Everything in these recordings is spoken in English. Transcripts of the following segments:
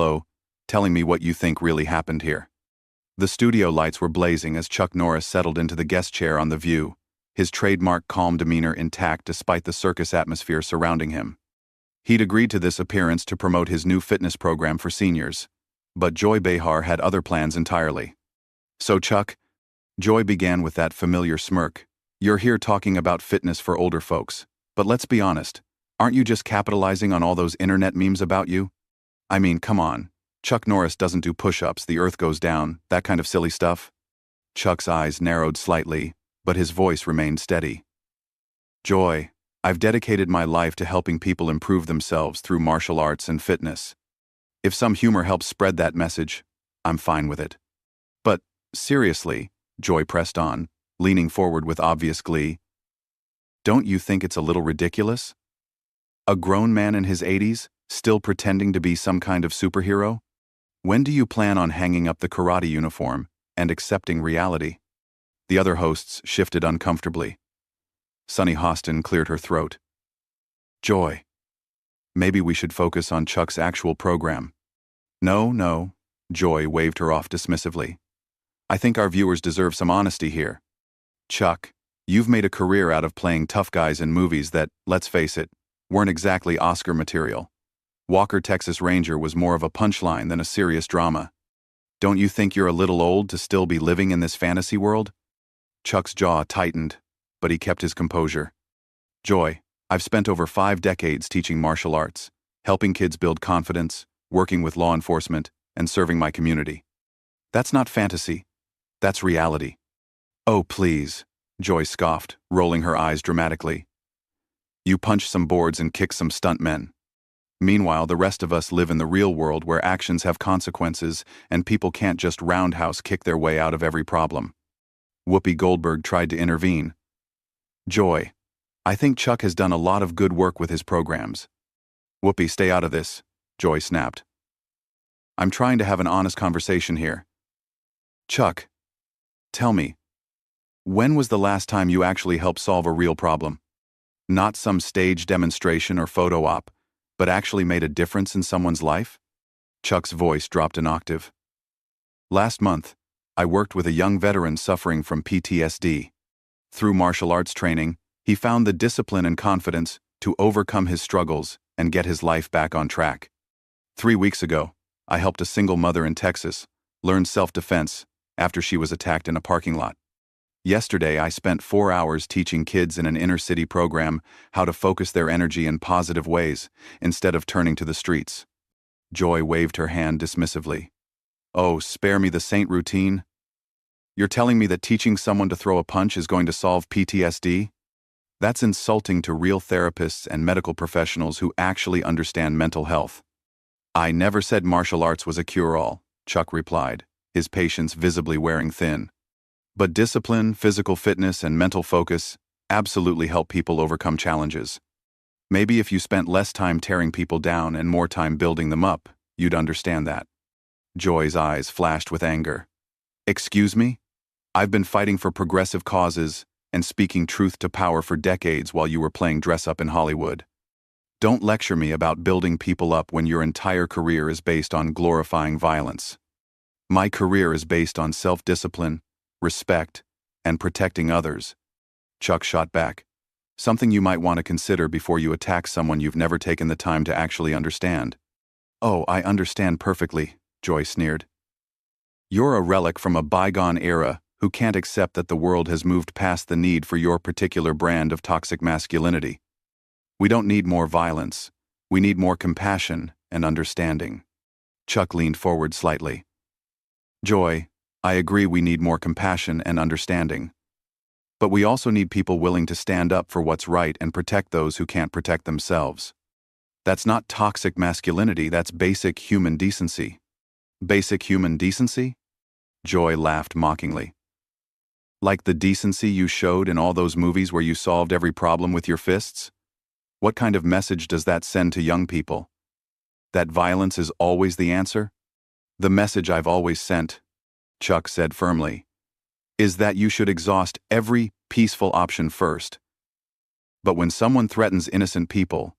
Hello, telling me what you think really happened here. The studio lights were blazing as Chuck Norris settled into the guest chair on The View, his trademark calm demeanor intact despite the circus atmosphere surrounding him. He'd agreed to this appearance to promote his new fitness program for seniors, but Joy Behar had other plans entirely. So Chuck, Joy began with that familiar smirk, you're here talking about fitness for older folks, but let's be honest, aren't you just capitalizing on all those internet memes about you? I mean, come on. Chuck Norris doesn't do push-ups, the earth goes down, that kind of silly stuff. Chuck's eyes narrowed slightly, but his voice remained steady. Joy, I've dedicated my life to helping people improve themselves through martial arts and fitness. If some humor helps spread that message, I'm fine with it. But, seriously, Joy pressed on, leaning forward with obvious glee. Don't you think it's a little ridiculous? A grown man in his 80s, still pretending to be some kind of superhero? When do you plan on hanging up the karate uniform and accepting reality? The other hosts shifted uncomfortably. Sunny Hostin cleared her throat. Joy, maybe we should focus on Chuck's actual program. No, Joy waved her off dismissively. I think our viewers deserve some honesty here. Chuck, you've made a career out of playing tough guys in movies that, let's face it, weren't exactly Oscar material. Walker, Texas Ranger was more of a punchline than a serious drama. Don't you think you're a little old to still be living in this fantasy world? Chuck's jaw tightened, but he kept his composure. Joy, I've spent over 5 decades teaching martial arts, helping kids build confidence, working with law enforcement, and serving my community. That's not fantasy. That's reality. Oh, please, Joy scoffed, rolling her eyes dramatically. You punch some boards and kick some stuntmen. Meanwhile, the rest of us live in the real world where actions have consequences and people can't just roundhouse kick their way out of every problem. Whoopi Goldberg tried to intervene. Joy, I think Chuck has done a lot of good work with his programs. Whoopi, stay out of this, Joy snapped. I'm trying to have an honest conversation here. Chuck, tell me, when was the last time you actually helped solve a real problem? Not some stage demonstration or photo op, but actually made a difference in someone's life? Chuck's voice dropped an octave. Last month, I worked with a young veteran suffering from PTSD. Through martial arts training, he found the discipline and confidence to overcome his struggles and get his life back on track. 3 weeks ago, I helped a single mother in Texas learn self-defense after she was attacked in a parking lot. Yesterday, I spent 4 hours teaching kids in an inner-city program how to focus their energy in positive ways instead of turning to the streets. Joy waved her hand dismissively. Oh, spare me the saint routine. You're telling me that teaching someone to throw a punch is going to solve PTSD? That's insulting to real therapists and medical professionals who actually understand mental health. I never said martial arts was a cure-all, Chuck replied, his patience visibly wearing thin. But discipline, physical fitness, and mental focus absolutely help people overcome challenges. Maybe if you spent less time tearing people down and more time building them up, you'd understand that. Joy's eyes flashed with anger. Excuse me? I've been fighting for progressive causes and speaking truth to power for decades while you were playing dress-up in Hollywood. Don't lecture me about building people up when your entire career is based on glorifying violence. My career is based on self-discipline, respect, and protecting others. Chuck shot back. Something you might want to consider before you attack someone you've never taken the time to actually understand. Oh, I understand perfectly, Joy sneered. You're a relic from a bygone era who can't accept that the world has moved past the need for your particular brand of toxic masculinity. We don't need more violence. We need more compassion and understanding. Chuck leaned forward slightly. Joy, I agree we need more compassion and understanding. But we also need people willing to stand up for what's right and protect those who can't protect themselves. That's not toxic masculinity, that's basic human decency. Basic human decency? Joy laughed mockingly. Like the decency you showed in all those movies where you solved every problem with your fists? What kind of message does that send to young people? That violence is always the answer? The message I've always sent, Chuck said firmly, is that you should exhaust every peaceful option first. But when someone threatens innocent people,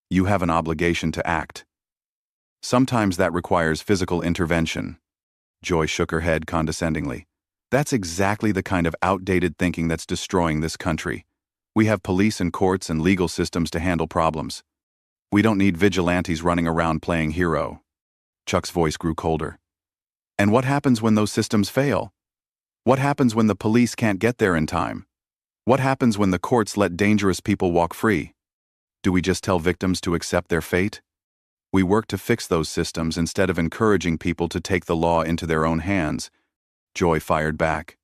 you have an obligation to act. Sometimes that requires physical intervention. Joy shook her head condescendingly. That's exactly the kind of outdated thinking that's destroying this country. We have police and courts and legal systems to handle problems. We don't need vigilantes running around playing hero. Chuck's voice grew colder. And what happens when those systems fail? What happens when the police can't get there in time? What happens when the courts let dangerous people walk free? Do we just tell victims to accept their fate? We work to fix those systems instead of encouraging people to take the law into their own hands. Joy fired back.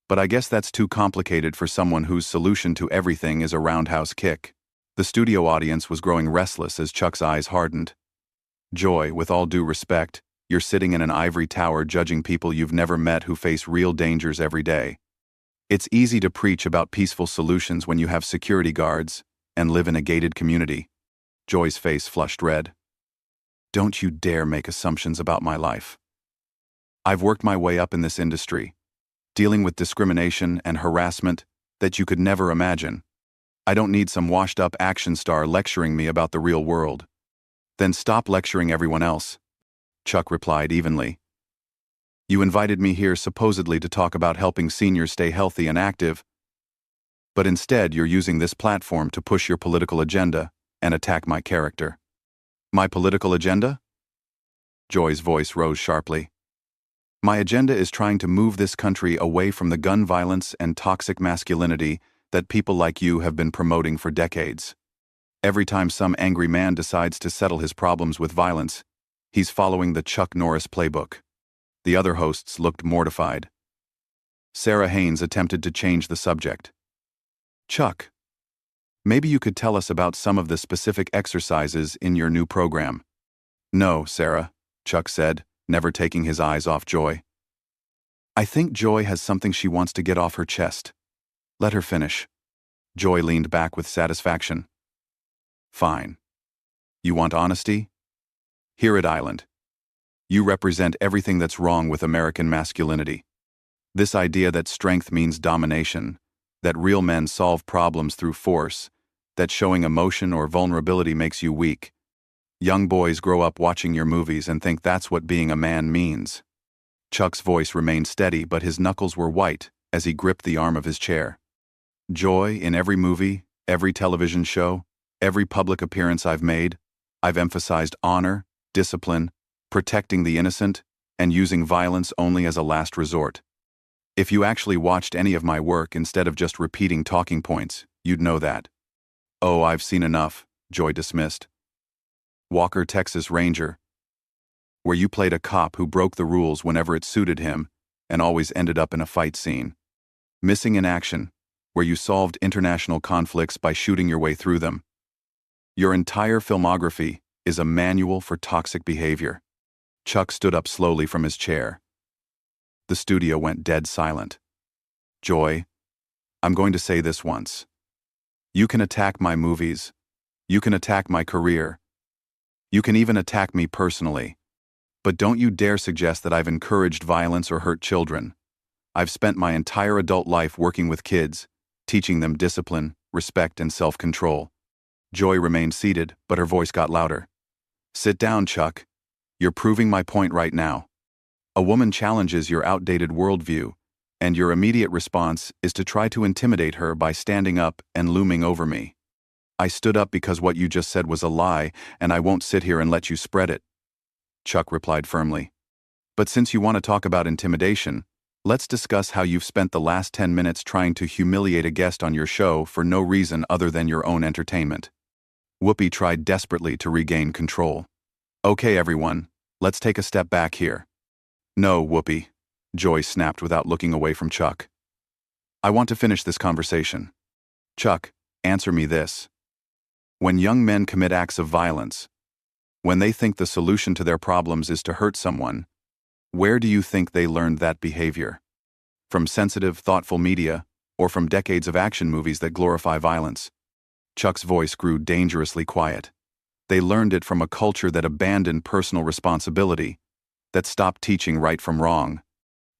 But I guess that's too complicated for someone whose solution to everything is a roundhouse kick. The studio audience was growing restless as Chuck's eyes hardened. Joy, with all due respect, you're sitting in an ivory tower judging people you've never met who face real dangers every day. It's easy to preach about peaceful solutions when you have security guards and live in a gated community. Joy's face flushed red. Don't you dare make assumptions about my life. I've worked my way up in this industry, dealing with discrimination and harassment that you could never imagine. I don't need some washed-up action star lecturing me about the real world. Then stop lecturing everyone else, Chuck replied evenly. You invited me here supposedly to talk about helping seniors stay healthy and active, but instead you're using this platform to push your political agenda and attack my character. My political agenda? Joy's voice rose sharply. My agenda is trying to move this country away from the gun violence and toxic masculinity that people like you have been promoting for decades. Every time some angry man decides to settle his problems with violence, he's following the Chuck Norris playbook. The other hosts looked mortified. Sarah Haynes attempted to change the subject. Chuck, maybe you could tell us about some of the specific exercises in your new program. No, Sarah, Chuck said, never taking his eyes off Joy. I think Joy has something she wants to get off her chest. Let her finish. Joy leaned back with satisfaction. Fine. You want honesty? Here at Island, you represent everything that's wrong with American masculinity. This idea that strength means domination, that real men solve problems through force, that showing emotion or vulnerability makes you weak. Young boys grow up watching your movies and think that's what being a man means. Chuck's voice remained steady, but his knuckles were white as he gripped the arm of his chair. Joy, in every movie, every television show, every public appearance I've made, I've emphasized honor, discipline, protecting the innocent, and using violence only as a last resort. If you actually watched any of my work instead of just repeating talking points, you'd know that. Oh, I've seen enough, Joy dismissed. Walker, Texas Ranger, where you played a cop who broke the rules whenever it suited him and always ended up in a fight scene. Missing in Action, where you solved international conflicts by shooting your way through them. Your entire filmography is a manual for toxic behavior. Chuck stood up slowly from his chair. The studio went dead silent. Joy, I'm going to say this once. You can attack my movies. You can attack my career. You can even attack me personally. But don't you dare suggest that I've encouraged violence or hurt children. I've spent my entire adult life working with kids, teaching them discipline, respect, and self-control. Joy remained seated, but her voice got louder. Sit down, Chuck. You're proving my point right now. A woman challenges your outdated worldview, and your immediate response is to try to intimidate her by standing up and looming over me. I stood up because what you just said was a lie, and I won't sit here and let you spread it. Chuck replied firmly. But since you want to talk about intimidation, let's discuss how you've spent the last 10 minutes trying to humiliate a guest on your show for no reason other than your own entertainment. Whoopi tried desperately to regain control. Okay, everyone, let's take a step back here. No, Whoopi, Joy snapped without looking away from Chuck. I want to finish this conversation. Chuck, answer me this. When young men commit acts of violence, when they think the solution to their problems is to hurt someone, where do you think they learned that behavior? From sensitive, thoughtful media, or from decades of action movies that glorify violence? Chuck's voice grew dangerously quiet. They learned it from a culture that abandoned personal responsibility, that stopped teaching right from wrong,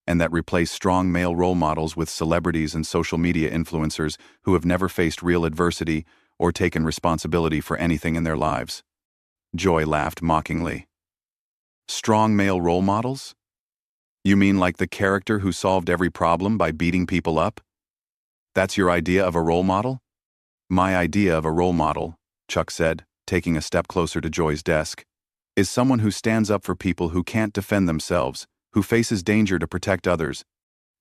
and that replaced strong male role models with celebrities and social media influencers who have never faced real adversity or taken responsibility for anything in their lives. Joy laughed mockingly. Strong male role models? You mean like the character who solved every problem by beating people up? That's your idea of a role model? My idea of a role model, Chuck said, taking a step closer to Joy's desk, is someone who stands up for people who can't defend themselves, who faces danger to protect others,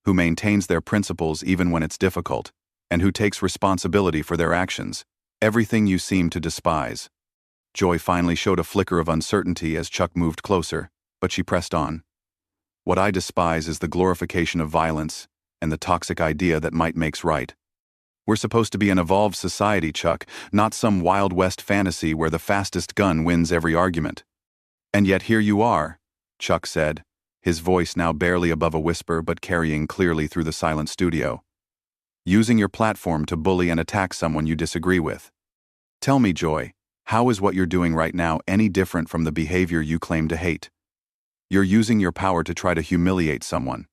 who maintains their principles even when it's difficult, and who takes responsibility for their actions, everything you seem to despise. Joy finally showed a flicker of uncertainty as Chuck moved closer, but she pressed on. What I despise is the glorification of violence and the toxic idea that might makes right. We're supposed to be an evolved society, Chuck, not some Wild West fantasy where the fastest gun wins every argument. And yet here you are, Chuck said, his voice now barely above a whisper but carrying clearly through the silent studio. Using your platform to bully and attack someone you disagree with. Tell me, Joy, how is what you're doing right now any different from the behavior you claim to hate? You're using your power to try to humiliate someone.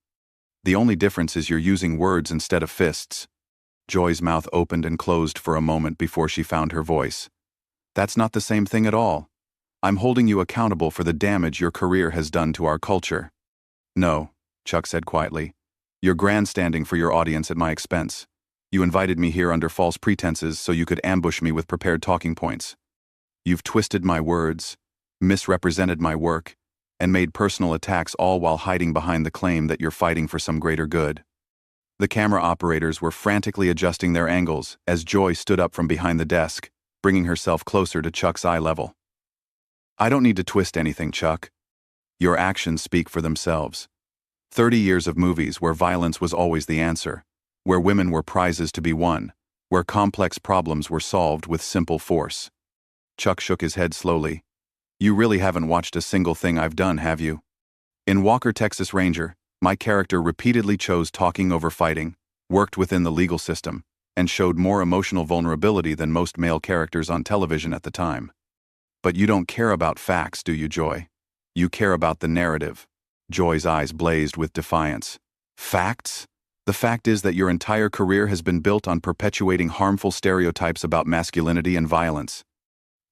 The only difference is you're using words instead of fists. Joy's mouth opened and closed for a moment before she found her voice. That's not the same thing at all. I'm holding you accountable for the damage your career has done to our culture. No, Chuck said quietly. You're grandstanding for your audience at my expense. You invited me here under false pretenses so you could ambush me with prepared talking points. You've twisted my words, misrepresented my work, and made personal attacks all while hiding behind the claim that you're fighting for some greater good. The camera operators were frantically adjusting their angles as Joy stood up from behind the desk, bringing herself closer to Chuck's eye level. I don't need to twist anything, Chuck. Your actions speak for themselves. 30 years of movies where violence was always the answer, where women were prizes to be won, where complex problems were solved with simple force. Chuck shook his head slowly. You really haven't watched a single thing I've done, have you? In Walker, Texas Ranger, my character repeatedly chose talking over fighting, worked within the legal system, and showed more emotional vulnerability than most male characters on television at the time. But you don't care about facts, do you, Joy? You care about the narrative. Joy's eyes blazed with defiance. Facts? The fact is that your entire career has been built on perpetuating harmful stereotypes about masculinity and violence.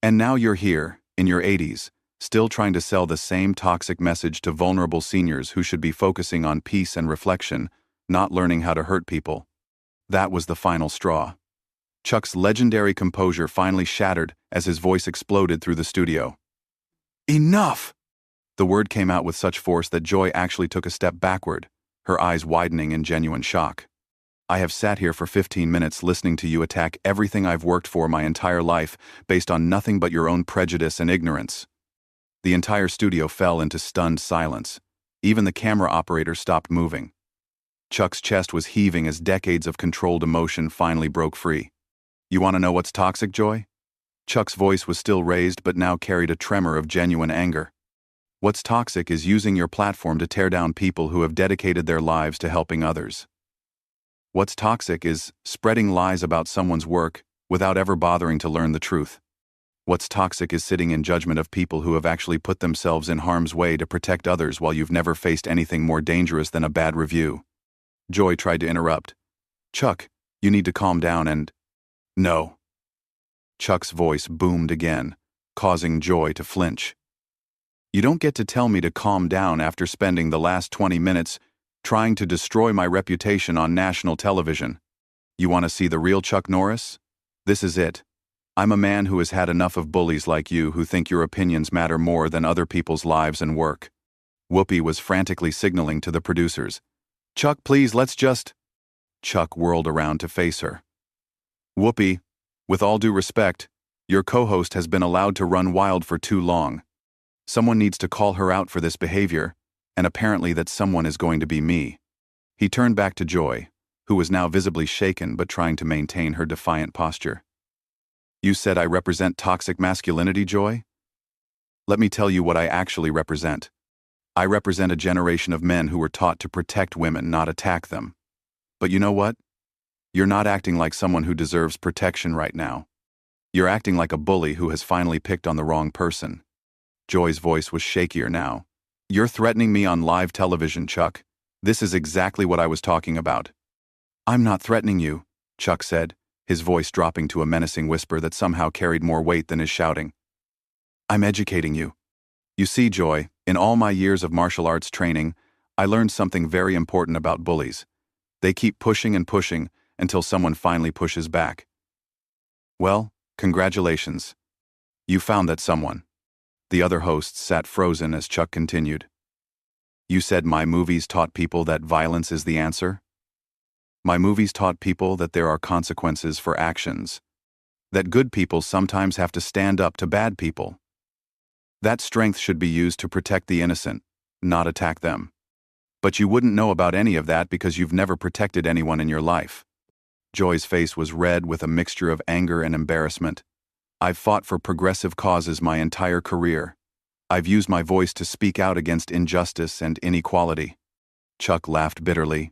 And now you're here, in your 80s, still trying to sell the same toxic message to vulnerable seniors who should be focusing on peace and reflection, not learning how to hurt people. That was the final straw. Chuck's legendary composure finally shattered as his voice exploded through the studio. Enough! The word came out with such force that Joy actually took a step backward, her eyes widening in genuine shock. I have sat here for 15 minutes listening to you attack everything I've worked for my entire life based on nothing but your own prejudice and ignorance. The entire studio fell into stunned silence. Even the camera operator stopped moving. Chuck's chest was heaving as decades of controlled emotion finally broke free. You want to know what's toxic, Joy? Chuck's voice was still raised but now carried a tremor of genuine anger. What's toxic is using your platform to tear down people who have dedicated their lives to helping others. What's toxic is spreading lies about someone's work without ever bothering to learn the truth. What's toxic is sitting in judgment of people who have actually put themselves in harm's way to protect others while you've never faced anything more dangerous than a bad review. Joy tried to interrupt. Chuck, you need to calm down and... No. Chuck's voice boomed again, causing Joy to flinch. You don't get to tell me to calm down after spending the last 20 minutes trying to destroy my reputation on national television. You want to see the real Chuck Norris? This is it. I'm a man who has had enough of bullies like you who think your opinions matter more than other people's lives and work. Whoopi was frantically signaling to the producers. Chuck, please, let's just... Chuck whirled around to face her. Whoopi, with all due respect, your co-host has been allowed to run wild for too long. Someone needs to call her out for this behavior, and apparently that someone is going to be me. He turned back to Joy, who was now visibly shaken but trying to maintain her defiant posture. You said I represent toxic masculinity, Joy? Let me tell you what I actually represent. I represent a generation of men who were taught to protect women, not attack them. But you know what? You're not acting like someone who deserves protection right now. You're acting like a bully who has finally picked on the wrong person. Joy's voice was shakier now. You're threatening me on live television, Chuck. This is exactly what I was talking about. I'm not threatening you, Chuck said, his voice dropping to a menacing whisper that somehow carried more weight than his shouting. I'm educating you. You see, Joy, in all my years of martial arts training, I learned something very important about bullies. They keep pushing and pushing until someone finally pushes back. Well, congratulations. You found that someone. The other hosts sat frozen as Chuck continued. You said my movies taught people that violence is the answer? My movies taught people that there are consequences for actions. That good people sometimes have to stand up to bad people. That strength should be used to protect the innocent, not attack them. But you wouldn't know about any of that because you've never protected anyone in your life. Joy's face was red with a mixture of anger and embarrassment. I've fought for progressive causes my entire career. I've used my voice to speak out against injustice and inequality. Chuck laughed bitterly.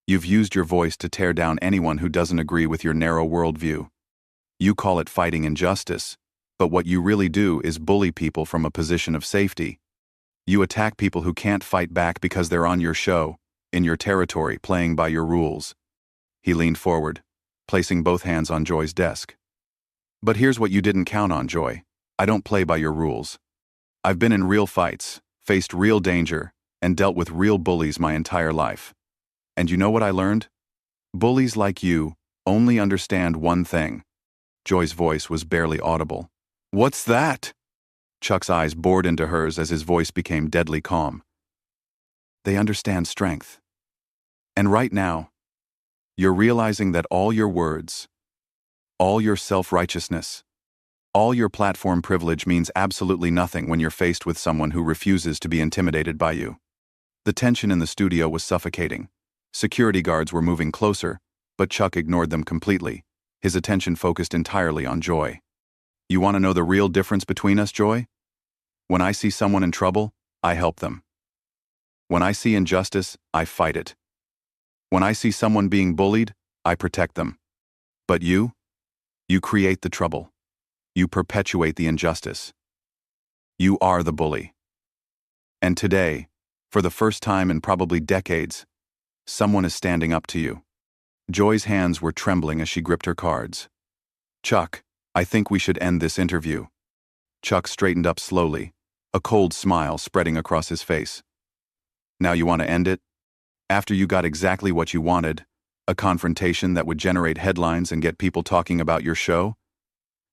You've used your voice to tear down anyone who doesn't agree with your narrow worldview. You call it fighting injustice, but what you really do is bully people from a position of safety. You attack people who can't fight back because they're on your show, in your territory, playing by your rules. He leaned forward, placing both hands on Joy's desk. But here's what you didn't count on, Joy. I don't play by your rules. I've been in real fights, faced real danger, and dealt with real bullies my entire life. And you know what I learned? Bullies like you only understand one thing. Joy's voice was barely audible. What's that? Chuck's eyes bored into hers as his voice became deadly calm. They understand strength. And right now, you're realizing that all your words, all your self-righteousness, all your platform privilege means absolutely nothing when you're faced with someone who refuses to be intimidated by you. The tension in the studio was suffocating. Security guards were moving closer, but Chuck ignored them completely, his attention focused entirely on Joy. You want to know the real difference between us, Joy? When I see someone in trouble, I help them. When I see injustice, I fight it. When I see someone being bullied, I protect them. But you create the trouble. You perpetuate the injustice. You are the bully. And today, for the first time in probably decades, someone is standing up to you. Joy's hands were trembling as she gripped her cards. Chuck, I think we should end this interview. Chuck straightened up slowly, a cold smile spreading across his face. Now you want to end it? After you got exactly what you wanted, a confrontation that would generate headlines and get people talking about your show?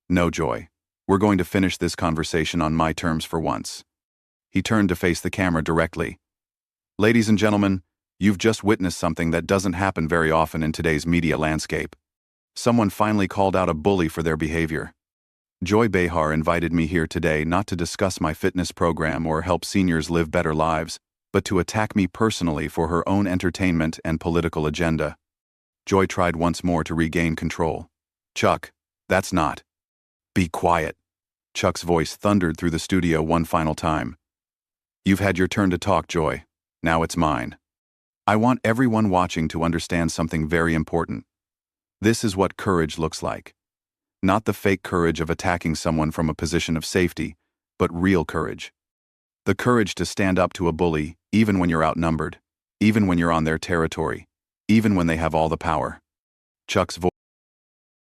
No, Joy. We're going to finish this conversation on my terms for once. He turned to face the camera directly. Ladies and gentlemen, you've just witnessed something that doesn't happen very often in today's media landscape. Someone finally called out a bully for their behavior. Joy Behar invited me here today not to discuss my fitness program or help seniors live better lives, but to attack me personally for her own entertainment and political agenda. Joy tried once more to regain control. Chuck, that's not. Be quiet. Chuck's voice thundered through the studio one final time. You've had your turn to talk, Joy. Now it's mine. I want everyone watching to understand something very important. This is what courage looks like. Not the fake courage of attacking someone from a position of safety, but real courage. The courage to stand up to a bully, even when you're outnumbered, even when you're on their territory, even when they have all the power. Chuck's voice